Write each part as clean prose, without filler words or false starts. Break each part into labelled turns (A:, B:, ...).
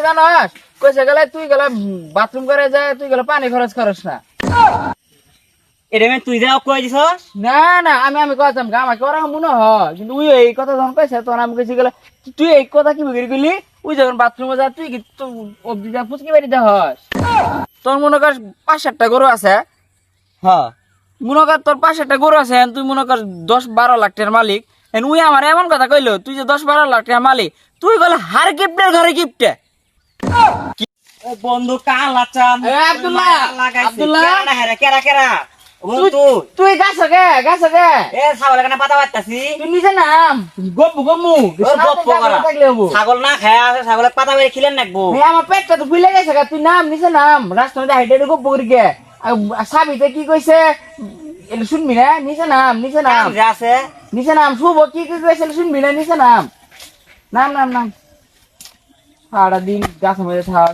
A: জানাস কইছে গেলে তুই গেলে বাথরুম করে যায় তুই গেলে পানি খরচ করস না।
B: এটা তুই যাও কই দিছস?
A: না না আমি কইতাম আমাকে ওরা মনে হয় কিন্তু ওই এই কথা যখন কইছে তখন আমি কইছি গেলে তুই এই কথা কি বিক্রি করলি ওই যখন বাথরুমে যা তুই কি অব্দি যা ফুচকি বাড়িতে হস তোর মনে কর 5-7টা গরু আছে।
B: হ্যাঁ
A: মনে কর তোর 5-7টা গরু আছে তুই মনে কর 10-12 লাখ টাকার মালিক উই আমার এমন কথা কইলো তুই যে 10-12 লাখ টাকার মালিক তুই গেলে হার গিফটের ঘরে গিফটে।
B: ও বন্ধু কালা চান
A: আব্দুল্লাহ আব্দুল্লাহ
B: কেরা কেরা
A: তুই গাছ গে
B: এ ছাগল এখানে পাতা বাড়তাছি
A: তুই নিচে নাম গম্মু
B: ছাগল না খায় আছে ছাগলে পাতা বেড়ে খিলেন নাকবো
A: আমার পেটটা তো ফুলে গেছে তুই নাম নিচে নাম রাস্তাতে হাইটে গপ্প করি গে সাবিতে কি কইছে এটা শুনবি না নিচে নাম
B: আছে
A: নিচে নাম শুভ কি কি কইছে শুনবি না নিচে নাম নাম নাম নাম সারা দিন গাছের মধ্যে থাক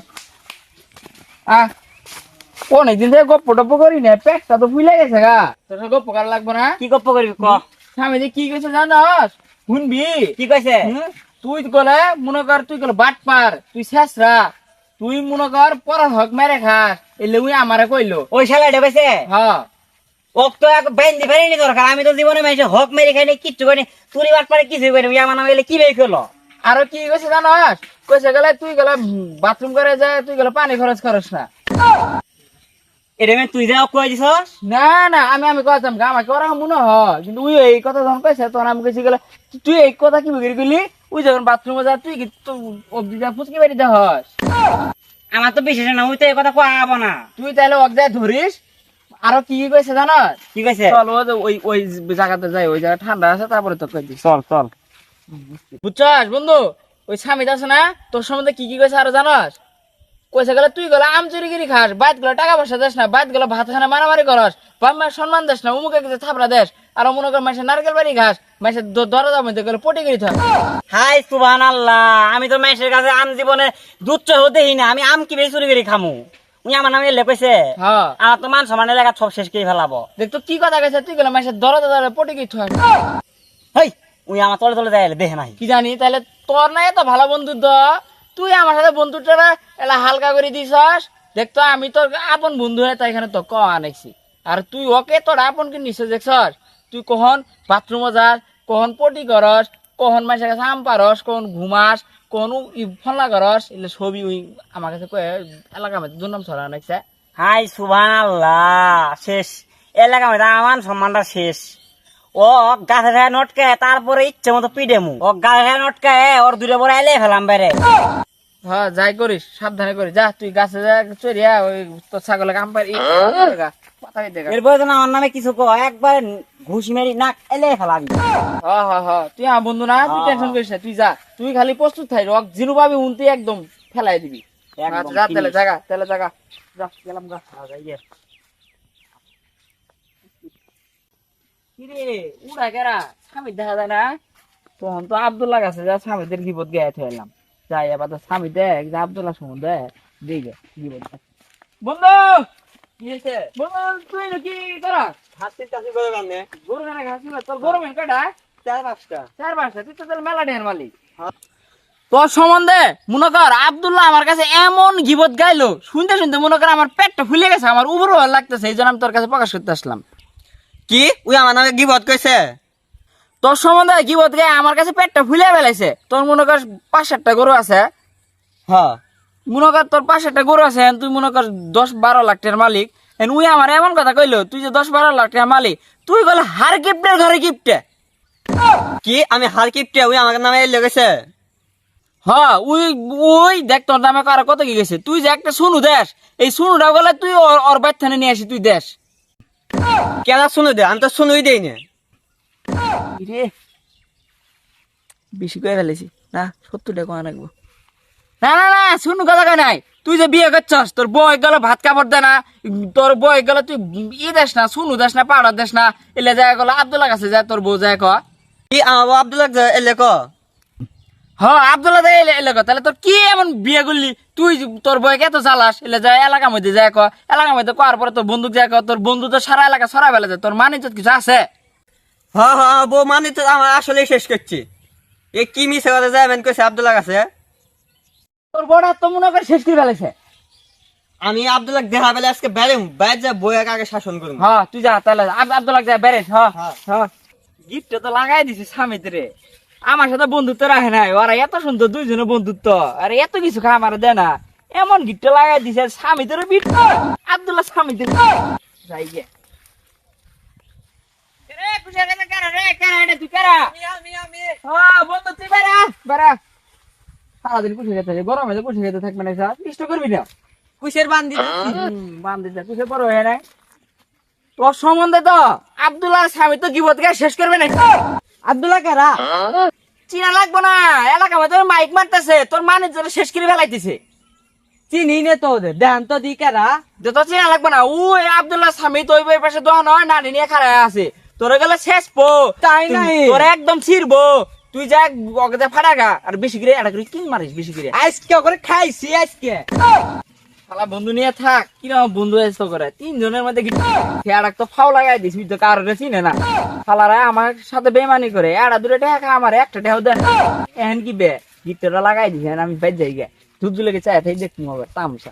A: অনেকদিন থেকে গপ্প টপ্প করি না পেটটা তো ফুলে গেছে গা তোর গপ্প করা লাগবো না।
B: কি গপ্প করবি ক
A: স্বামী কি কইছে জানাস শুনবি
B: কি কইছে?
A: তুই গলে মনে কর তুই গেলে বাট পার তুই শেষরা তুই মনে কর পরার হক মেরে খাস এলে উই আমারে কইলো
B: ওই শালাটা কইছে
A: হ্যাঁ
B: ওক তো এক বেন্দি ফেরেনি দরকার আমি তো জীবনে মাইছে হক মেরে খাইনি কিচ্ছু করিনি তুই বাট পারে কিছু করিনি আমার নাম এলে কি বেই করলো
A: আরো কি কইছে জানাস কইছে গেলে তুই গেলে বাথরুম করে যায় তুই গেলে পানি খরচ করস না।
B: এটা তুই যাও কই দিছস?
A: না না আমি কইতাম আমাকে ওরা মনে হয় কিন্তু ওই এই কথা যখন কইছে তখন আমি কইছি গেলে তুই এই কথা কি বিক্রি করলি ওই যখন বাথরুমে যা তুই কি অব্দি যা ফুচকি বাড়িতে হস
B: আমার তো বিশেষ না ওই তো এই কথা কওয়া না
A: তুই তাহলে অজ্ঞায় ধরিস। আরো কি কইছে জানাস?
B: কি কইছে?
A: চল ওই জায়গাতে যাই ওই জায়গা ঠান্ডা আছে তারপরে তো কই দিস
B: চল চল
A: বুঝছস বন্ধু ওই স্বামীটা আছে না তোর সম্বন্ধে কি কইছে আরো জানাস কইছে গেলে তুই গেলে আম চুরিগিরি খাস বাইত গুলো টাকা পয়সা দেস না বাইত গুলো ভাত খানা মারামারি করস বাম্মার সম্মান দেস না উমুকে কিছু থাপড়া দেস আর মনে কর মাসে নারকেল বাড়ি ঘাস মাসে দরজা মধ্যে গেলে পটিগিরি থাক।
B: হাই সুবহানাল্লাহ আমি তো মাইশের কাছে আম জীবনে দুধ চা হতেই না আমি আম কি বেশি চুরি করে খামু উনি আমার নামে এলে কইছে
A: হ্যাঁ
B: আমার তো মান সমান এলাকা সব শেষ করে ফেলাবো
A: দেখ তো কি কথা কইছে তুই গেলে মাসে দরজা পটিগিরি থাক।
B: হেই উনি আমার তলে তলে যাইলে দেখে নাই
A: কি জানি তাহলে তোর না এত ভালো বন্ধুত্ব তুই আমার সাথে বন্ধুটা এলা হালকা করে দিছস দেখতো আমি তোর আপন বন্ধু হয়ে তাই এখানে তো ক আনাইছি আর তুই ওকে তোর আপন কি নিশ্চয় দেখছস তুই কখন বাথরুমে যাস কখন পটি করস কখন মাসের কাছে আম পারস কখন ঘুমাস কখন ফলা করস এলে ছবি ওই আমার কাছে কয়ে এলাকা মধ্যে দুর্নাম ছড়া আনাইছে।
B: হাই সুবহানাল্লাহ শেষ এলাকা মধ্যে আমার সম্মানটা শেষ ও গাছে গায়ে নটকে তারপরে ইচ্ছে মতো পিডেমু ও গাছে গায়ে নটকে ওর দূরে পরে এলে ফেলাম বাইরে।
A: হ্যাঁ যাই করিস সাবধানে করিস যা তুই গাছে যা চড়িয়া ওই তোর ছাগলে কাম পারি
B: এরপরে তো আমার নামে কিছু কো একবার ঘুষ মেরি নাক এলে ফেলাবি।
A: তুই আমার বন্ধু না তুই টেনশন করিস না তুই যা তুই খালি প্রস্তুত থাই রক জিনু পাবি উনতে একদম ফেলাই দিবি যা তেলে জায়গা যা গেলাম যা কিরে উড়া গেরা স্বামী দেখা যায় না তখন তো আব্দুল্লাহ কাছে যা স্বামীদের গিবত গায়ে থেলাম যাই এবার তো স্বামী দেখ যে আব্দুল্লাহ সম্বন্ধে দিকে গিবত বন্ধু কি হয়েছে বন্ধু তুই কি করা
B: হাসি টাসি করে গানে
A: গরু গানে ঘাসি তোর গরু মেন কাটা
B: 4-5টা
A: তুই তো তাহলে মেলা ডের মালিক তোর সম্বন্ধে মনে কর আব্দুল্লাহ আমার কাছে এমন গিবত গাইলো শুনতে শুনতে মনে কর আমার পেটটা ফুলে গেছে আমার উপরও ভালো লাগতেছে এই জন্য আমি তোর কাছে প্রকাশ করতে আসলাম।
B: কি ওই আমার নামে গিবত কইছে?
A: তোর সম্বন্ধে গিবত গায়ে আমার কাছে পেটটা ফুলে ফেলাইছে তোর মনে কর 5-7টা গরু আছে।
B: হ্যাঁ
A: মনে কর তোর 5-7টা গরু আছে তুই মনে কর 10-12 লাখ টাকার মালিক উই আমার এমন কথা কইলো তুই যে 10-12 লাখ টাকার মালিক তুই গেলে হার গিফটের ঘরে গিফটে।
B: কি আমি হার কিপটে ওই আমার নামে এলে গেছে?
A: হ্যাঁ ওই দেখ তোর নামে কারো কত কি গেছে তুই যে একটা শুনু দেশ এই শুনুটা বলে তুই ওর বাচ্চানে নিয়ে আসি তুই দেশ
B: কেন শুনে দে আমি তো শুনুই দেই না
A: রে বেশি করে ফেলেছি না 70 টাকা আনবো না না না শুনু কথা কয় নাই তুই যে বিয়ে করছস তোর বই গেল ভাত কাপড় দে না তোর বই গেল তুই দেশ না শুনু দেশ না পাউডার দেশ না এলে যায় গেল আব্দুল্লাহ কাছে যায় তোর বউ যায় ক
B: কি আমার আব্দুল্লাহ এলে ক
A: হ্যাঁ আব্দুল্লাহ দেয় এলে ক তাহলে তোর কি এমন বিয়ে করলি তুই তোর বইকে এত জ্বালাস এলে যায় এলাকার মধ্যে যায় ক এলাকার মধ্যে করার পরে তোর বন্দুক যায় ক তোর বন্ধু তো সারা এলাকা সরা বেলা যায় তোর মানে কিছু আছে।
B: হ্যাঁ হ্যাঁ বউ মানে তো আমার আসলে শেষ করছি এ কি মিশে কথা যায় কইছে আব্দুল্লাহ কাছে
A: তোর বড় তো মনে করে শেষ করে ফেলেছে।
C: আমি আব্দুল্লাহ দেখা পেলে আজকে বেড়েম বাইর যা বইয়ের আগে শাসন করবো।
A: হ্যাঁ তুই যা তাহলে আব্দুল্লাহ যা বেরেস। হ্যাঁ
C: হ্যাঁ।
A: হ্যাঁ গিফট তো লাগাই দিছে স্বামীত রে। আমার সাথে বন্ধুত্ব রাখে নাই, ওরা এত সুন্দর দুইজনের বন্ধুত্ব, আর এত কিছু খা আমার দেয় না, এমন গিফট লাগাই দিছে স্বামীদের বিট আব্দুল্লাহ স্বামীদের যাই গে। রে কুশা রে কারা রে কারা এটা তুই কারা? হ্যাঁ বন্ধু তুই বেরা বেরা। সারাদিন কুশে খেতে থাকে, গরমে তো কুশে খেতে থাকবে না, স্যার নিষ্ঠ করবি না।
C: কুশের বান্দি
A: বান্ধি যা কুশে বড় হয়ে নাই তোর সম্বন্ধে তো আব্দুল্লাহ স্বামী তো জীবত শেষ করবে না।
C: আব্দুল্লাহ কারা?
A: চিনা লাগবো না, এলাকা মধ্যে মাইক মারতেছে, তোর মানুষ যেন শেষ করে ফেলাইতেছে।
C: চিনি নে তো ওদের দেহান তো দি কারা?
A: যে তোর চিনা লাগবো না, ওই আব্দুল্লাহ স্বামী তো ওই পাশে দোয়া নয় নানি নিয়ে খাড়া আছে, তোর গেলে শেষ পো
C: তাই নাই।
A: তোর একদম ছিড়বো। তুই যা অগদে ফাটাগা আর বেশি করে এটা করে কি মারিস বেশি করে।
C: আজকে করে খাইছি আজকে।
A: শালা বন্ধু নিয়ে থাক, কিরকম বন্ধু এসে করে তিনজনের মধ্যে খেয়াড়াক তো ফাও লাগাই দিস, তুই তো কারোর চিনে না। শালারা আমার সাথে বেমানি করে, এড়া দূরে টাকা আমার একটা টাকাও দেন। এখন কি বে গিটটা লাগাই দিস, আমি বাইর যাই গে দুধ লেগে চাই দেখুন তামসা।